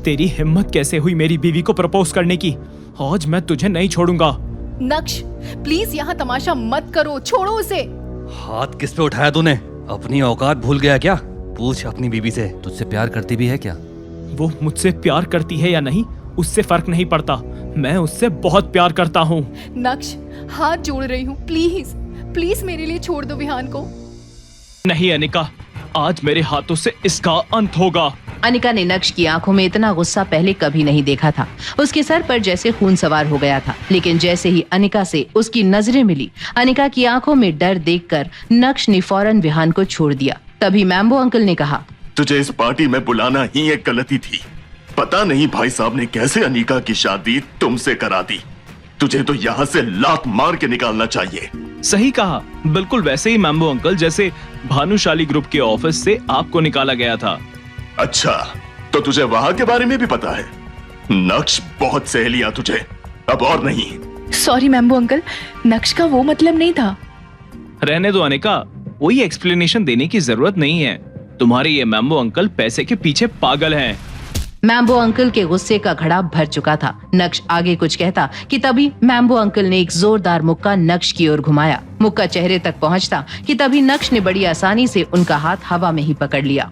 तेरी हिम्मत कैसे हुई मेरी बीवी को प्रपोज करने की? आज मैं तुझे नहीं छोड़ूंगा। नक्श, प्लीज यहाँ तमाशा मत करो, छोड़ो उसे। हाथ किस पे उठाया तूने? अपनी औकात भूल गया क्या? पूछ अपनी बीवी से, तुझसे प्यार करती भी है क्या? वो मुझसे प्यार करती है या नहीं उससे फर्क नहीं पड़ता, मैं उससे बहुत प्यार करता हूँ। नक्श, हाथ जोड़ रही हूँ, प्लीज प्लीज मेरे लिए छोड़ दो विहान को। नहीं अनिका, आज मेरे हाथों से इसका अंत होगा। अनिका ने नक्श की आंखों में इतना गुस्सा पहले कभी नहीं देखा था। उसके सर पर जैसे खून सवार हो गया था। लेकिन जैसे ही अनिका से उसकी नजरें मिली, अनिका की आंखों में डर देखकर नक्श ने फौरन विहान को छोड़ दिया। तभी मैम्बो अंकल ने कहा, तुझे इस पार्टी में बुलाना ही एक गलती थी। पता नहीं भाई साहब ने कैसे अनिका की शादी तुमसे करा दी। तुझे तो यहाँ से लात मार के निकालना चाहिए। सही कहा, बिल्कुल वैसे ही मैम्बो अंकल जैसे भानुशाली ग्रुप के ऑफिस से आपको निकाला गया था। अच्छा, तो तुझे वहाँ के बारे में भी पता है? नक्श बहुत सह लिया तुझे, अब और नहीं। सॉरी मैम्बो अंकल, नक्श का वो मतलब नहीं था। रहने दो अनिका, कोई एक्सप्लेनेशन देने की जरूरत नहीं है। तुम्हारे ये मैम्बो अंकल पैसे के पीछे पागल हैं। मैम्बो अंकल के गुस्से का घड़ा भर चुका था। नक्श आगे कुछ कहता कि तभी मैम्बो अंकल ने एक जोरदार मुक्का नक्श की ओर घुमाया। मुक्का चेहरे तक पहुंचता कि तभी नक्श ने बड़ी आसानी से उनका हाथ हवा में ही पकड़ लिया।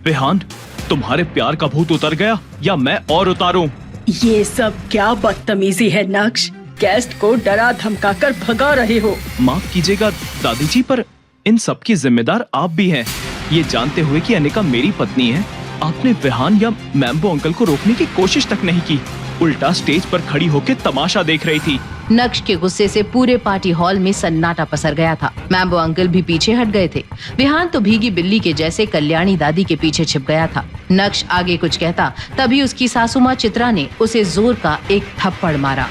विहान, तुम्हारे प्यार का भूत उतर गया या मैं और उतारूं? ये सब क्या बदतमीजी है नक्श? गेस्ट को डरा धमका कर भगा रहे हो। माफ कीजिएगा दादी जी, पर इन सब की जिम्मेदार आप भी हैं। ये जानते हुए कि अनिका मेरी पत्नी है, आपने विहान या मैम्बो अंकल को रोकने की कोशिश तक नहीं की, उल्टा स्टेज पर खड़ी होकर तमाशा देख रही थी। नक्श के गुस्से से पूरे पार्टी हॉल में सन्नाटा पसर गया था। मैम्बो अंकल भी पीछे हट गए थे। विहान तो भीगी बिल्ली के जैसे कल्याणी दादी के पीछे छिप गया था। नक्श आगे कुछ कहता, तभी उसकी सासू माँ चित्रा ने उसे जोर का एक थप्पड़ मारा।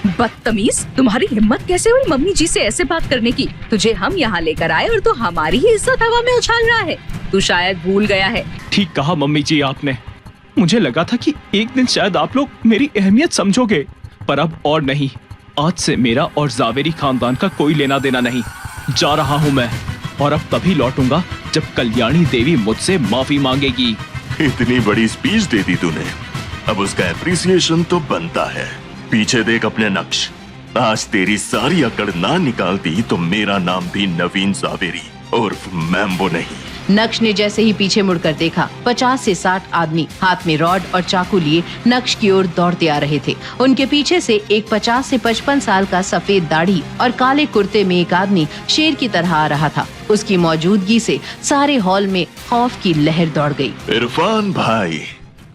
बदतमीज, तुम्हारी हिम्मत कैसे हुई मम्मी जी से ऐसे बात करने की? तुझे हम यहाँ लेकर आए और तू हमारी ही इज्जत हवा में उछाल रहा है। तू शायद भूल गया है। ठीक कहा मम्मी जी आपने। मुझे लगा था कि एक दिन शायद आप लोग मेरी अहमियत समझोगे, पर अब और नहीं। आज से मेरा और जावेरी खानदान का कोई लेना देना नहीं। जा रहा हूँ मैं, और अब तभी लौटूंगा जब कल्याणी देवी मुझसे माफी मांगेगी। इतनी बड़ी स्पीच दे दी तूने, अब उसका एप्रिसिएशन तो बनता है। पीछे देख अपने नक्श, आज तेरी सारी अकड़ ना निकालती तो मेरा नाम भी नवीन जावेरी उर्फ मैम्बो नहीं। नक्श ने जैसे ही पीछे मुड़कर देखा, 50 से 60 आदमी हाथ में रॉड और चाकू लिए नक्श की ओर दौड़ते आ रहे थे। उनके पीछे से एक 50 से 55 साल का सफेद दाढ़ी और काले कुर्ते में एक आदमी शेर की तरह आ रहा था। उसकी मौजूदगी से सारे हॉल में खौफ की लहर दौड़ गई। इरफान भाई,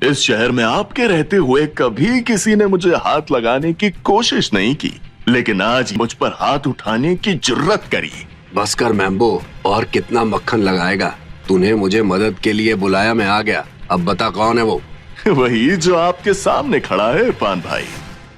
इस शहर में आपके रहते हुए कभी किसी ने मुझे हाथ लगाने की कोशिश नहीं की, लेकिन आज मुझ पर हाथ उठाने की जुर्रत करी। बस कर मैम्बो, और कितना मक्खन लगाएगा? तूने मुझे मदद के लिए बुलाया, मैं आ गया। अब बता कौन है वो? वही जो आपके सामने खड़ा है इरफान भाई।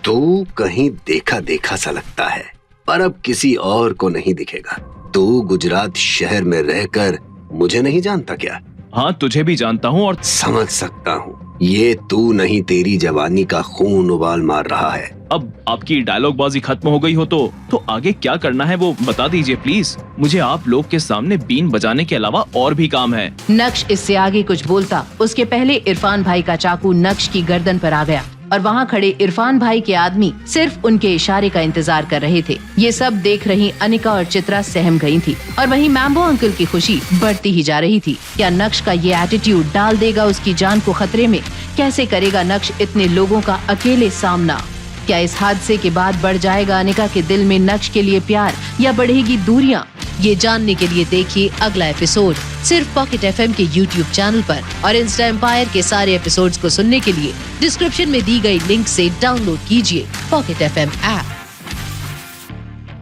तू कहीं देखा देखा सा लगता है, पर अब किसी और को नहीं दिखेगा। तू गुजरात शहर में रहकर मुझे नहीं जानता क्या? हाँ, तुझे भी जानता हूँ और समझ सकता हूँ। ये तू नहीं, तेरी जवानी का खून उबाल मार रहा है। अब आपकी डायलॉग बाजी खत्म हो गई हो तो आगे क्या करना है वो बता दीजिए प्लीज। मुझे आप लोग के सामने बीन बजाने के अलावा और भी काम है। नक्श इससे आगे कुछ बोलता, उसके पहले इरफान भाई का चाकू नक्श की गर्दन पर आ गया और वहाँ खड़े इरफान भाई के आदमी सिर्फ उनके इशारे का इंतजार कर रहे थे। ये सब देख रही अनिका और चित्रा सहम गई थी, और वहीं मैम्बो अंकल की खुशी बढ़ती ही जा रही थी। क्या नक्श का ये एटीट्यूड डाल देगा उसकी जान को खतरे में? कैसे करेगा नक्श इतने लोगों का अकेले सामना? क्या इस हादसे के बाद बढ़ जाएगा अनिका के दिल में नक्श के लिए प्यार, या बढ़ेगी दूरियां? ये जानने के लिए देखिए अगला एपिसोड सिर्फ पॉकेट एफएम के YouTube चैनल पर, और इंस्टा एम्पायर के सारे एपिसोड्स को सुनने के लिए डिस्क्रिप्शन में दी गई लिंक से डाउनलोड कीजिए पॉकेट एफएम ऐप।